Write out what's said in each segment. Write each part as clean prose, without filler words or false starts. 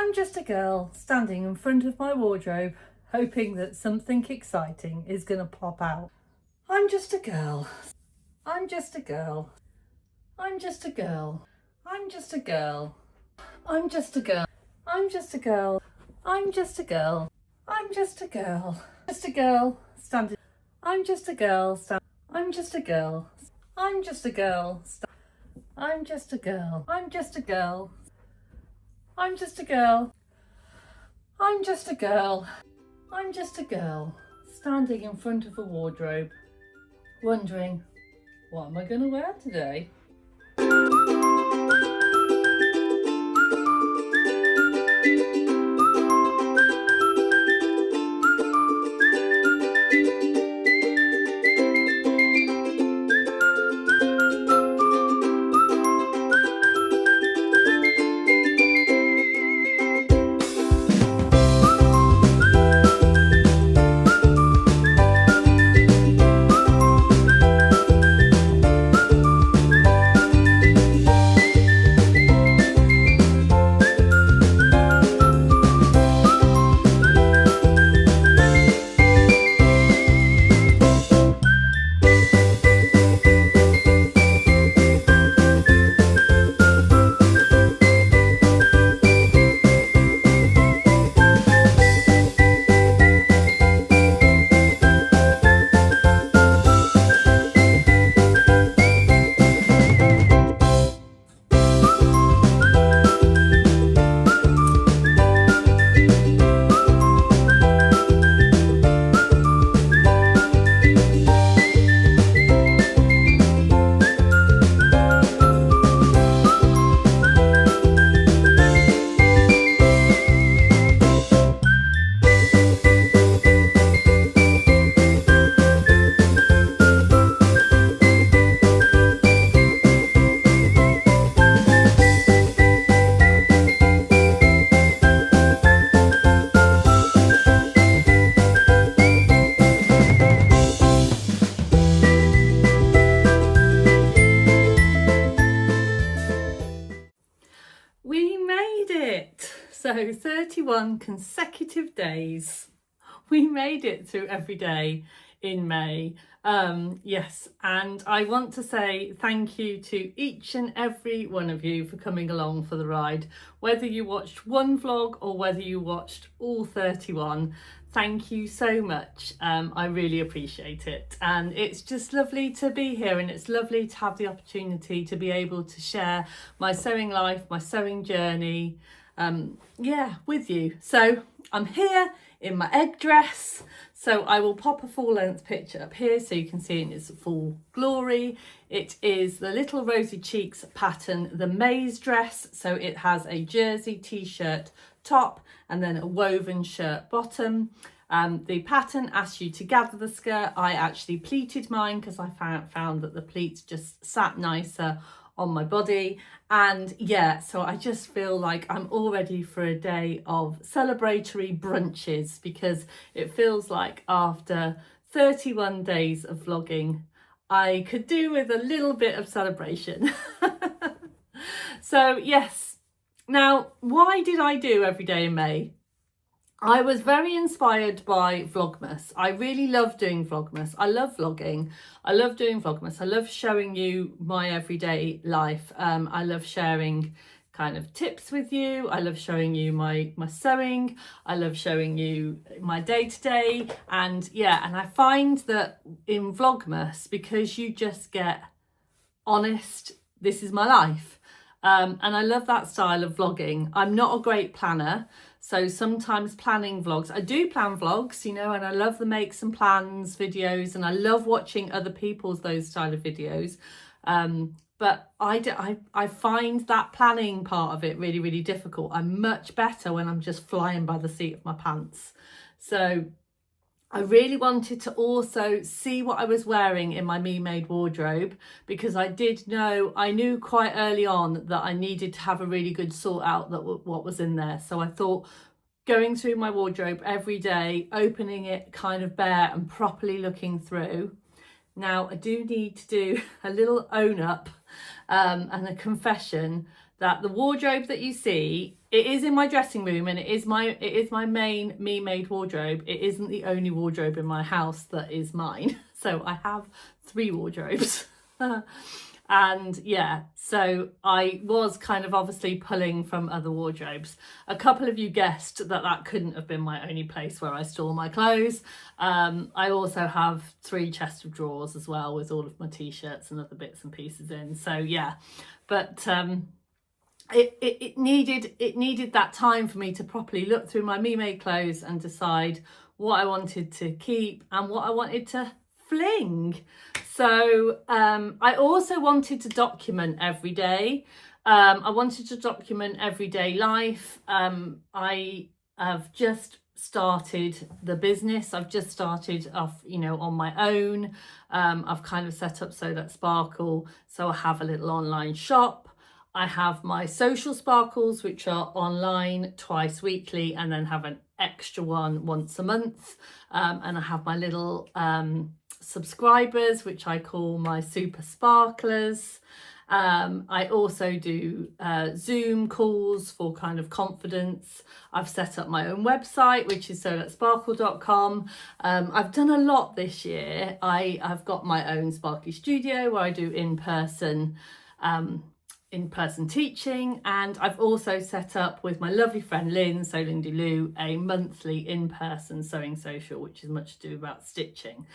I'm just a girl standing in front of my wardrobe, hoping that something exciting is going to pop out. I'm just a girl. I'm just a girl. I'm just a girl. I'm just a girl. I'm just a girl. I'm just a girl. I'm just a girl. I'm just a girl. Just a girl standing. I'm just a girl. I'm just a girl. I'm just a girl. I'm just a girl. I'm just a girl. I'm just a girl. I'm just a girl. I'm just a girl standing in front of a wardrobe, wondering, what am I going to wear today? We made it! So 31 consecutive days. We made it through every day in May. Yes, and I want to say thank you to each and every one of you for coming along for the ride. Whether you watched one vlog or whether you watched all 31, thank you so much. I really appreciate it, and it's just lovely to be here, and it's lovely to have the opportunity to be able to share my sewing life, my sewing journey, with you. So I'm here in my egg dress, so I will pop a full length picture up here so you can see it in its full glory. It is the little Rosie Cheeks pattern, the Maize dress, so it has a jersey t-shirt top and then a woven shirt bottom. The pattern asks you to gather the skirt. I actually pleated mine because I found that the pleats just sat nicer on my body, and yeah, so I just feel like I'm all ready for a day of celebratory brunches, because it feels like after 31 days of vlogging I could do with a little bit of celebration. So yes, now why did I do every day in May? I was very inspired by Vlogmas. I really love doing Vlogmas. I love vlogging. I love doing Vlogmas. I love showing you my everyday life. I love sharing kind of tips with you. I love showing you my sewing. I love showing you my day-to-day. And yeah, and I find that in Vlogmas, because you just get honest, this is my life. And I love that style of vlogging. I'm not a great planner, so sometimes planning vlogs, I do plan vlogs, you know, and I love the makes and plans videos, and I love watching other people's those style of videos. But I find that planning part of it really, really difficult. I'm much better when I'm just flying by the seat of my pants. So I really wanted to also see what I was wearing in my me-made wardrobe, because I knew quite early on that I needed to have a really good sort out that what was in there. So I thought, going through my wardrobe every day, opening it kind of bare and properly looking through. Now I do need to do a little own up. and a confession that the wardrobe that you see, it is in my dressing room, and it is my main me-made wardrobe. It isn't the only wardrobe in my house that is mine. So I have 3 wardrobes. And yeah, so I was kind of obviously pulling from other wardrobes. A couple of you guessed that that couldn't have been my only place where I store my clothes. I also have 3 chests of drawers as well, with all of my t-shirts and other bits and pieces in. So yeah, but it needed that time for me to properly look through my me-made clothes and decide what I wanted to keep and what I wanted to fling. So I also wanted to document every day. I wanted to document everyday life. I have just started the business. I've just started off, on my own. I've kind of set up So That Sparkle. So I have a little online shop. I have my social sparkles, which are online twice weekly, and then have an extra one once a month. And I have my little subscribers, which I call my super sparklers. I also do Zoom calls for kind of confidence. I've set up my own website, which is sothatsparkle.com. I've done a lot this year. I've got my own Sparkly studio where I do in-person teaching, and I've also set up with my lovely friend Lynn, so Lindy Lou, a monthly in-person sewing social, which is much to do about stitching.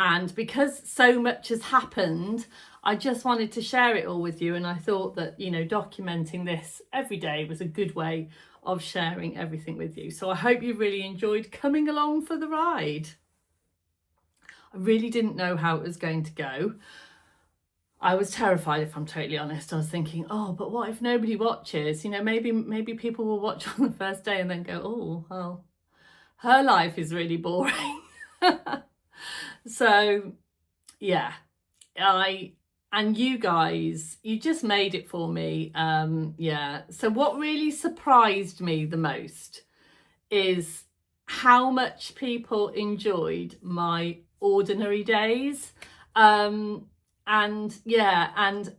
And because so much has happened, I just wanted to share it all with you, and I thought that documenting this every day was a good way of sharing everything with you. So I hope you really enjoyed coming along for the ride. I really didn't know how it was going to go. I was terrified, if I'm totally honest. I was thinking, oh, but what if nobody watches? Maybe people will watch on the first day and then go, oh, well, her life is really boring. So, yeah, and you guys, you just made it for me. Yeah. So what really surprised me the most is how much people enjoyed my ordinary days. And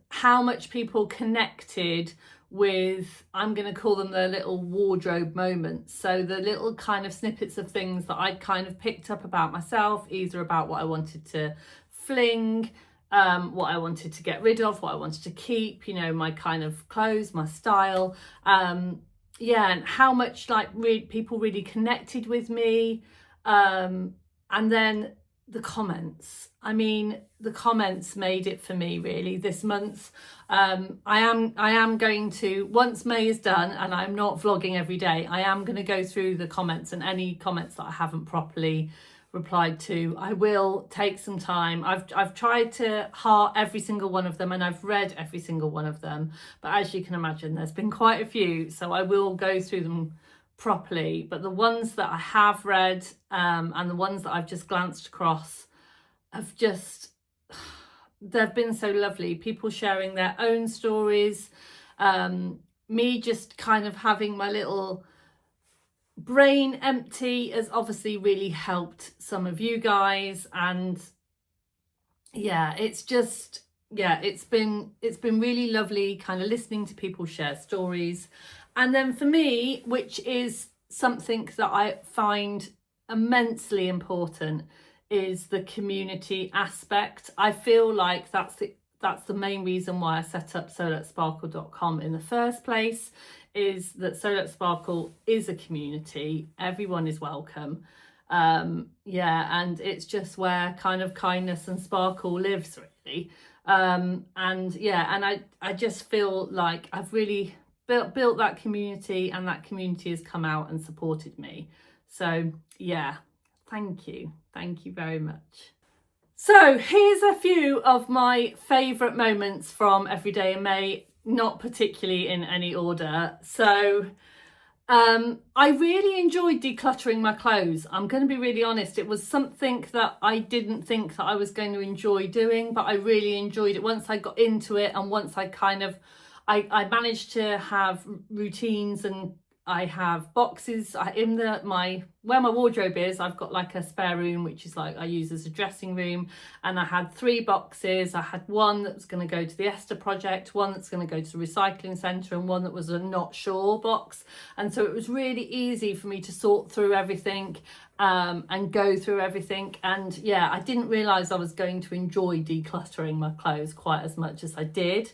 how much people connected with, I'm going to call them the little wardrobe moments. So the little kind of snippets of things that I'd kind of picked up about myself, either about what I wanted to fling, what I wanted to get rid of, what I wanted to keep, my kind of clothes, my style. And how much people really connected with me. And then the comments. The comments made it for me really this month. I am going to, once May is done and I'm not vlogging every day, I am going to go through the comments, and any comments that I haven't properly replied to, I will take some time. I've tried to heart every single one of them, and I've read every single one of them, but as you can imagine, there's been quite a few, so I will go through them properly. But the ones that I have read and the ones that I've just glanced across have just, they've been so lovely. People sharing their own stories, me just kind of having my little brain empty has obviously really helped some of you guys. And it's been really lovely kind of listening to people share stories. And then for me, which is something that I find immensely important, is the community aspect. I feel like that's the main reason why I set up sothatsparkle.com in the first place, is that So That Sparkle is a community. Everyone is welcome. And it's just where kind of kindness and sparkle lives, really. And I just feel like I've really built that community, and that community has come out and supported me. So thank you very much. So here's a few of my favourite moments from every day in May, not particularly in any order. So I really enjoyed decluttering my clothes. I'm going to be really honest. It was something that I didn't think that I was going to enjoy doing, but I really enjoyed it once I got into it, and once I managed to have routines and I have boxes in where my wardrobe is. I've got like a spare room, which is like I use as a dressing room, and I had 3 boxes. I had one that was going to go to the Esther project, one that's going to go to the recycling centre, and one that was a not sure box. And so it was really easy for me to sort through everything and go through everything. And yeah, I didn't realise I was going to enjoy decluttering my clothes quite as much as I did.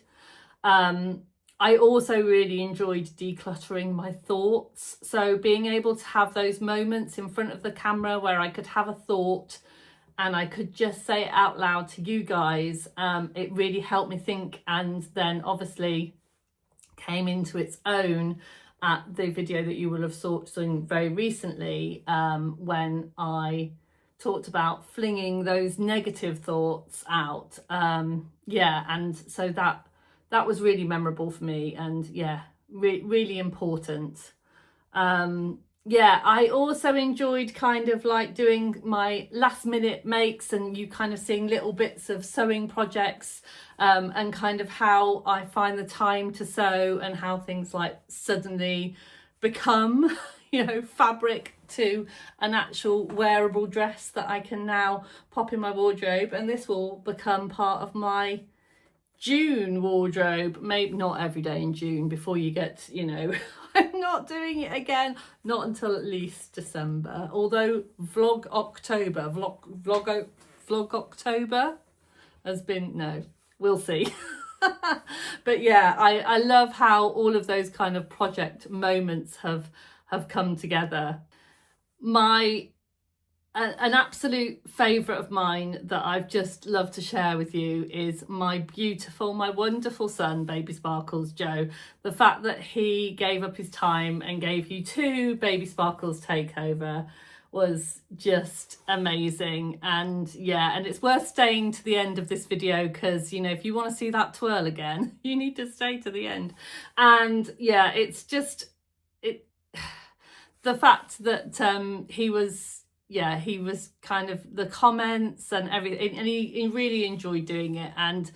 I also really enjoyed decluttering my thoughts. So being able to have those moments in front of the camera where I could have a thought and I could just say it out loud to you guys, it really helped me think, and then obviously came into its own at the video that you will have seen very recently, when I talked about flinging those negative thoughts out. Yeah, and so that was really memorable for me, and yeah, really important. Yeah, I also enjoyed kind of like doing my last minute makes, and you kind of seeing little bits of sewing projects, and kind of how I find the time to sew, and how things like suddenly become fabric to an actual wearable dress that I can now pop in my wardrobe. And this will become part of my June wardrobe, maybe not every day in June before you get, I'm not doing it again, not until at least December, although vlog October has been, no, we'll see. But yeah, I love how all of those kind of project moments have come together. An absolute favourite of mine that I've just loved to share with you is my wonderful son, Baby Sparkles Joe. The fact that he gave up his time and gave you 2 Baby Sparkles takeover was just amazing. And yeah, and it's worth staying to the end of this video, because if you want to see that twirl again, you need to stay to the end. And yeah, it's just the fact that he was kind of the comments and everything, and he really enjoyed doing it. And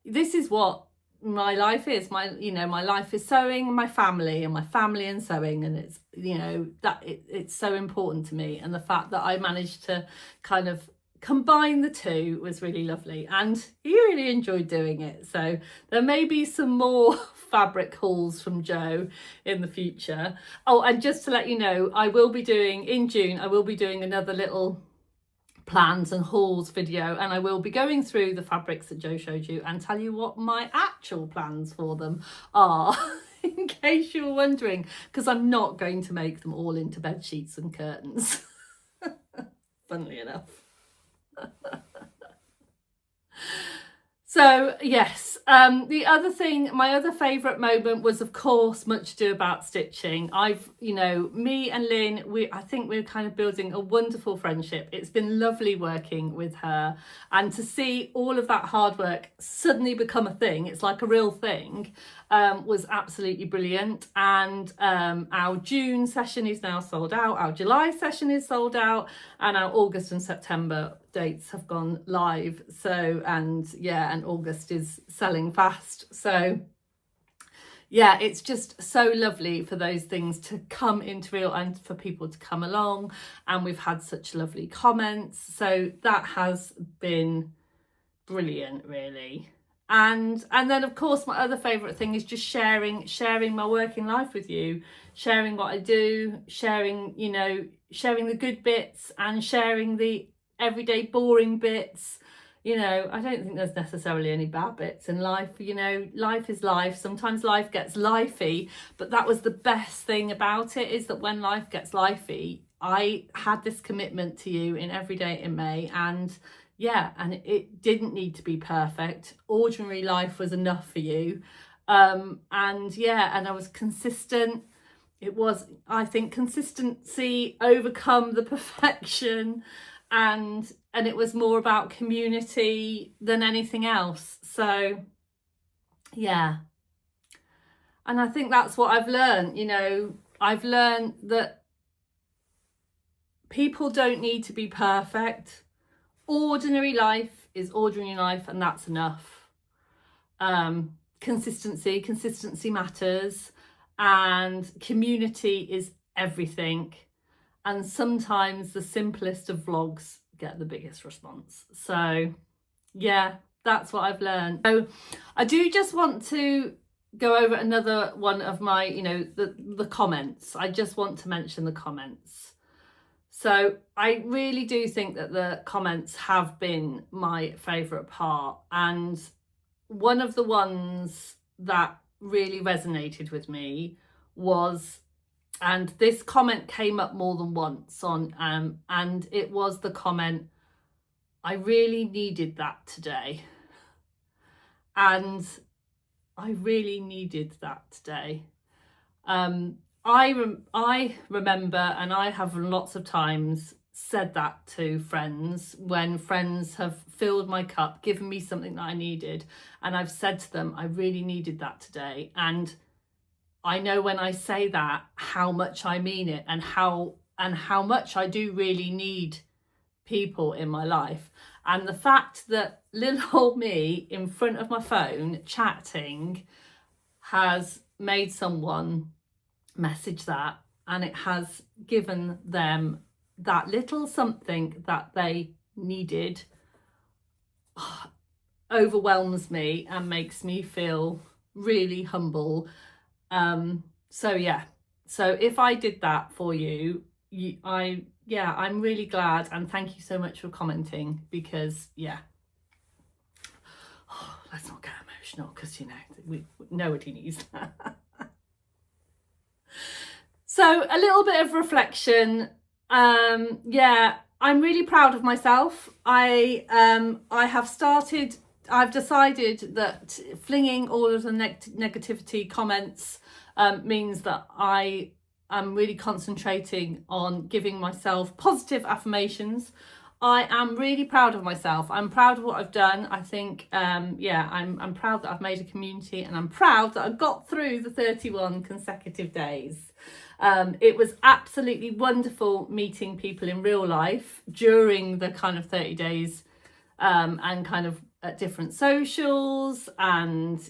this is what my life is. My life is sewing, my family and sewing, and it's it's so important to me. And the fact that I managed to kind of combine the two was really lovely, and he really enjoyed doing it. So there may be some more fabric hauls from Joe in the future. Oh, and just to let you know, I will be doing in June, I will be doing another little plans and hauls video, and I will be going through the fabrics that Joe showed you and tell you what my actual plans for them are. In case you were wondering, because I'm not going to make them all into bed sheets and curtains. Funnily enough. So yes, the other thing, my other favourite moment was, of course, Much Ado About Stitching. Me and Lynn, I think we're kind of building a wonderful friendship. It's been lovely working with her, and to see all of that hard work suddenly become a thing, it's like a real thing, was absolutely brilliant. And our June session is now sold out, our July session is sold out, and our August and September dates have gone live. So, and August is selling fast. So yeah, it's just so lovely for those things to come into real, and for people to come along, and we've had such lovely comments. So that has been brilliant, really. And then of course my other favorite thing is just sharing my working life with you, sharing what I do, sharing the good bits and sharing the everyday boring bits. I don't think there's necessarily any bad bits in life. Life is life. Sometimes life gets lifey, but that was the best thing about it, is that when life gets lifey, I had this commitment to you in Every Day in May, and it didn't need to be perfect. Ordinary life was enough for you. And I was consistent. It was, I think, consistency overcome the perfection, and it was more about community than anything else. So yeah, and I think that's what I've learned. I've learned that people don't need to be perfect. Ordinary life is ordinary life, and that's enough. Consistency matters, and community is everything. And sometimes the simplest of vlogs get the biggest response. So yeah, that's what I've learned. So I do just want to go over another one of my, the comments. I just want to mention the comments. So I really do think that the comments have been my favourite part. And one of the ones that really resonated with me was, and this comment came up more than once on, and it was the comment, "I really needed that today." And I really needed that today. I remember, and I have lots of times said that to friends when friends have filled my cup, given me something that I needed, and I've said to them, "I really needed that today." And I know when I say that how much I mean it, and how much I do really need people in my life. And the fact that little old me in front of my phone chatting has made someone message that, and it has given them that little something that they needed, overwhelms me and makes me feel really humble. So yeah, so if I did that for you, I'm really glad, and thank you so much for commenting, because let's not get emotional, because nobody needs that. So a little bit of reflection. I'm really proud of myself. I've decided that flinging all of the negativity comments means that I am really concentrating on giving myself positive affirmations. I am really proud of myself. I'm proud of what I've done. I think, I'm proud that I've made a community, and I'm proud that I got through the 31 consecutive days. It was absolutely wonderful meeting people in real life during the kind of 30 days, and kind of at different socials, and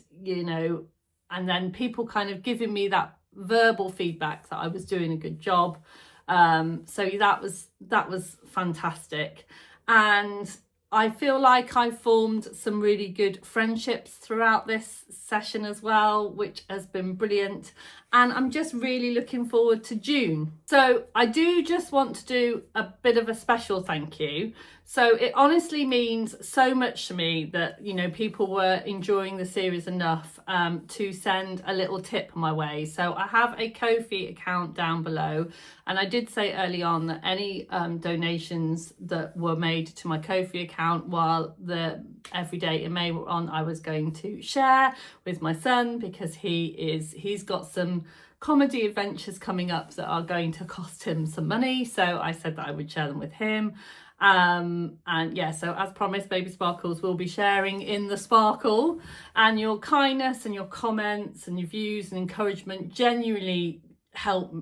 and then people kind of giving me that verbal feedback that I was doing a good job. So that was fantastic, and I feel like I formed some really good friendships throughout this session as well, which has been brilliant. And I'm just really looking forward to June. So I do just want to do a bit of a special thank you. So it honestly means so much to me that, people were enjoying the series enough to send a little tip my way. So I have a Ko-fi account down below, and I did say early on that any donations that were made to my Ko-fi account while the Everyday in May were on, I was going to share with my son, because he's got some comedy adventures coming up that are going to cost him some money. So I said that I would share them with him. So as promised, Baby Sparkles will be sharing in the Sparkle, and your kindness and your comments and your views and encouragement genuinely help,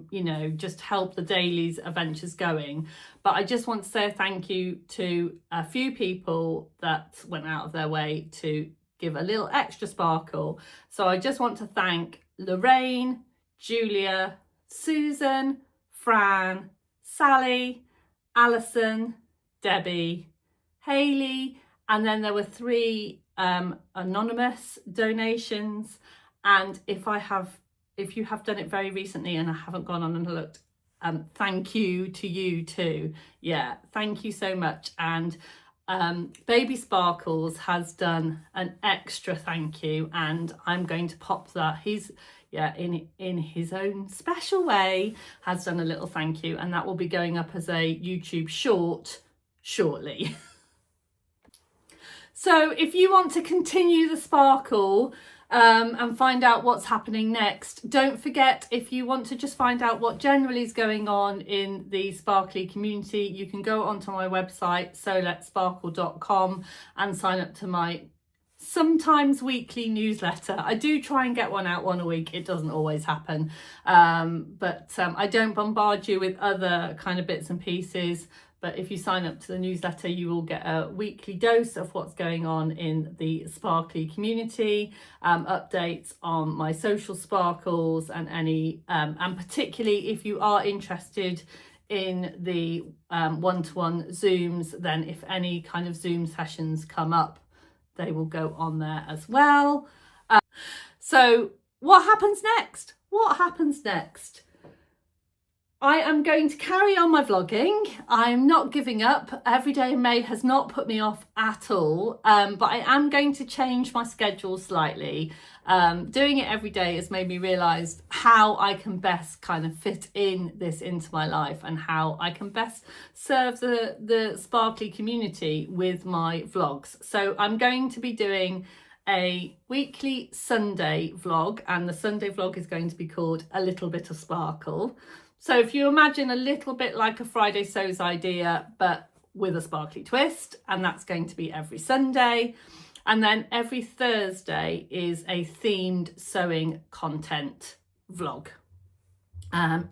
just help the daily's adventures going. But I just want to say thank you to a few people that went out of their way to give a little extra sparkle. So I just want to thank Lorraine, Julia, Susan, Fran, Sally, Alison, Debbie, Hayley, and then there were 3 anonymous donations. And if you have done it very recently and I haven't gone on and looked, thank you to you too. Thank you so much. And Baby Sparkles has done an extra thank you, and I'm going to pop that. He's in his own special way has done a little thank you, and that will be going up as a YouTube short shortly. So if you want to continue the sparkle and find out what's happening next, don't forget, if you want to just find out what generally is going on in the sparkly community, you can go onto my website, soletsparkle.com, and sign up to my sometimes weekly newsletter. I do try and get one out one a week. It doesn't always happen, but I don't bombard you with other kind of bits and pieces, But if you sign up to the newsletter, you will get a weekly dose of what's going on in the sparkly community, updates on my social sparkles, and any and particularly if you are interested in the one-to-one Zooms, then if any kind of Zoom sessions come up, they will go on there as well. So what happens next? What happens next? I am going to carry on my vlogging. I'm not giving up. Every day in May has not put me off at all, but I am going to change my schedule slightly. Doing it every day has made me realise how I can best kind of fit in this into my life and how I can best serve the sparkly community with my vlogs. So I'm going to be doing a weekly Sunday vlog, and the Sunday vlog is going to be called A Little Bit of Sparkle. So if you imagine a little bit like a Friday Sews idea, but with a sparkly twist, and that's going to be every Sunday. And then every Thursday is a themed sewing content vlog.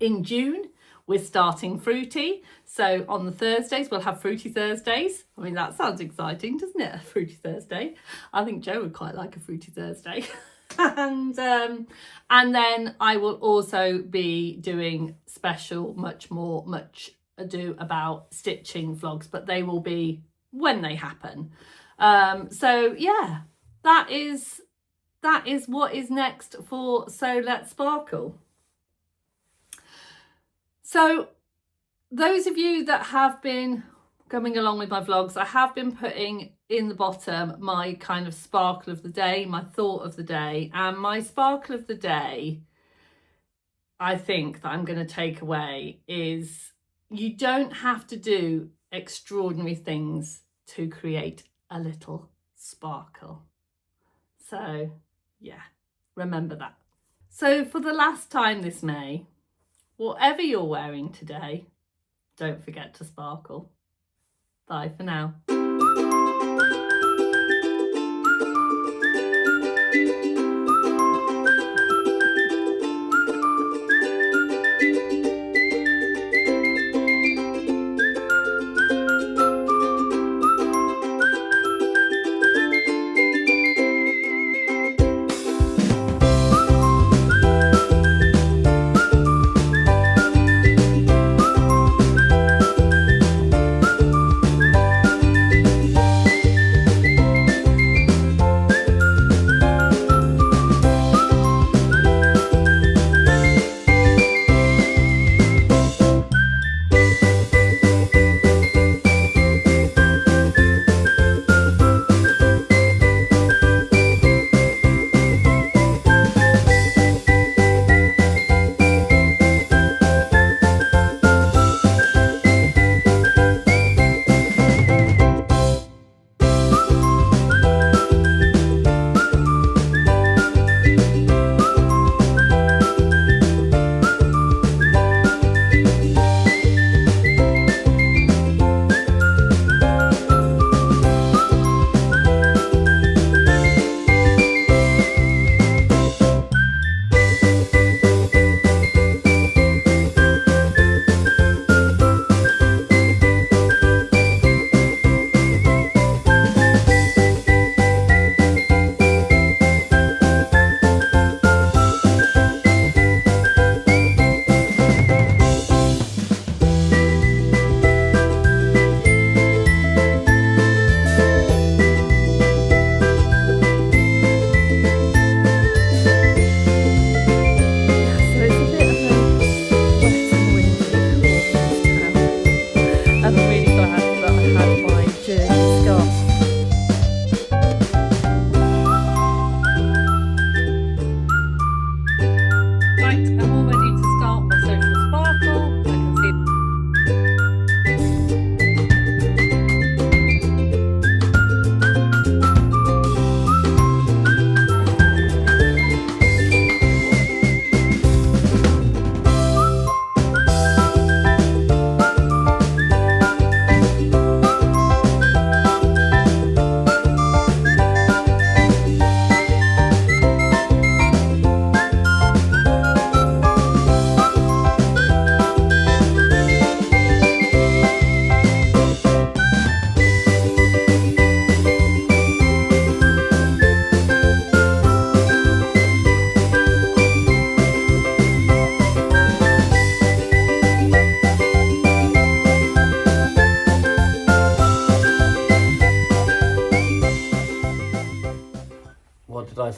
In June, we're starting Fruity. So on the Thursdays, we'll have Fruity Thursdays. I mean, that sounds exciting, doesn't it? A Fruity Thursday. I think Jo would quite like a Fruity Thursday. And then I will also be doing special much ado about stitching vlogs, but they will be when they happen. So yeah, that is what is next for So Let's Sparkle. So those of you that have been coming along with my vlogs, I have been putting in the bottom my kind of sparkle of the day, my thought of the day, and my sparkle of the day, I think, that I'm going to take away is you don't have to do extraordinary things to create a little sparkle. So yeah, remember that. So for the last time this May, whatever you're wearing today, don't forget to sparkle. Bye for now.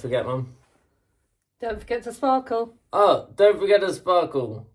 forget, Mum? Don't forget to sparkle. Oh, don't forget to sparkle.